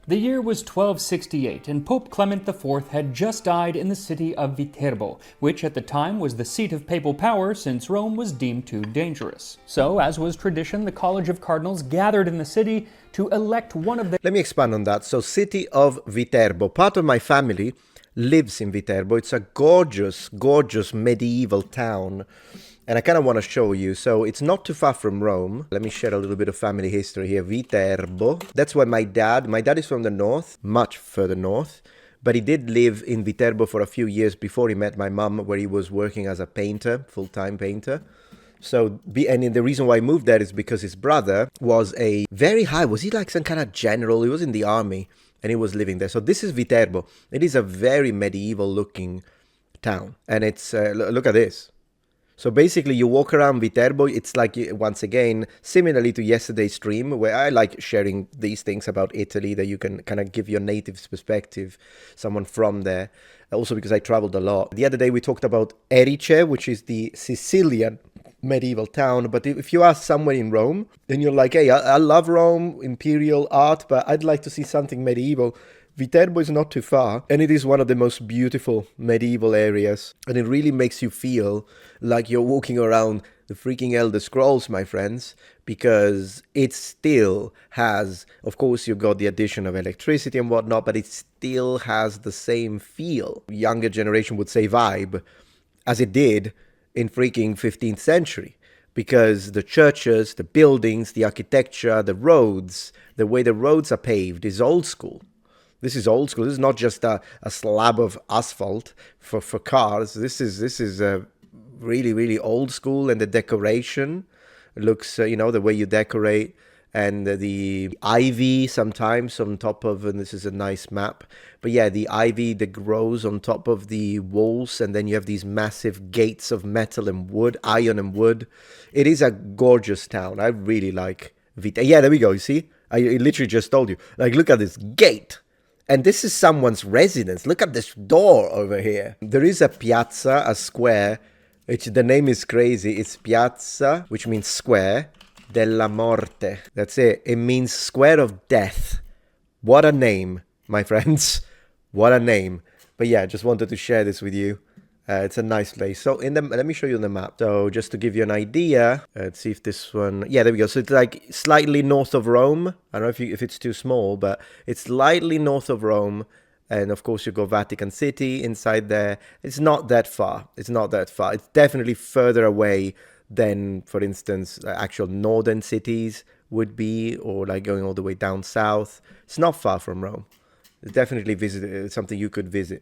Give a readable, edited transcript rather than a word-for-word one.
The year was 1268, and Pope Clement IV had just died in the city of Viterbo, which at the time was the seat of papal power since Rome was deemed too dangerous. So, as was tradition, the College of Cardinals gathered in the city to elect one of the... Let me expand on that. So, city of Viterbo. Part of my family lives in Viterbo. It's a gorgeous, gorgeous medieval town. And I kind of want to show you. So it's not too far from Rome. Let me share a little bit of family history here. Viterbo. That's where my dad is from the north, much further north. But he did live in Viterbo for a few years before he met my mum, where he was working as a painter, full-time painter. So, and the reason why he moved there is because his brother was a very high, was he like some kind of general? He was in the army and he was living there. So this is Viterbo. It is a very medieval looking town. And it's, look at this. So basically, you walk around Viterbo, it's like, once again, similarly to yesterday's stream, where I like sharing these things about Italy, that you can kind of give your native perspective, someone from there. Also because I traveled a lot. The other day we talked about Erice, which is the Sicilian medieval town. But if you are somewhere in Rome, then you're like, hey, I love Rome, imperial art, but I'd like to see something medieval. Viterbo is not too far, and it is one of the most beautiful medieval areas, and it really makes you feel like you're walking around the freaking Elder Scrolls, my friends, because it still has, of course, you've got the addition of electricity and whatnot, but it still has the same feel, younger generation would say vibe, as it did in freaking 15th century. Because the churches, the buildings, the architecture, the roads, the way the roads are paved is old school. This is old school. This is not just a slab of asphalt for cars. This is really, really old school. And the decoration looks, the way you decorate. And the ivy sometimes on top of, and this is a nice map. But yeah, the ivy that grows on top of the walls. And then you have these massive gates of metal and wood, iron and wood. It is a gorgeous town. I really like Vita. Yeah, there we go. You see? I literally just told you. Like, look at this gate. And this is someone's residence. Look at this door over here. There is a piazza, a square, which the name is crazy. It's Piazza, which means square, della morte. That's it. It means square of death. What a name, my friends. What a name. But yeah, just wanted to share this with you. It's a nice place. So let me show you the map. So just to give you an idea, let's see if this one, yeah, there we go. So it's like slightly north of Rome. I don't know if it's too small, but it's slightly north of Rome. And of course you go Vatican City inside there. It's not that far. It's not that far. It's definitely further away than, for instance, actual northern cities would be, or like going all the way down south. It's not far from Rome. It's definitely something you could visit.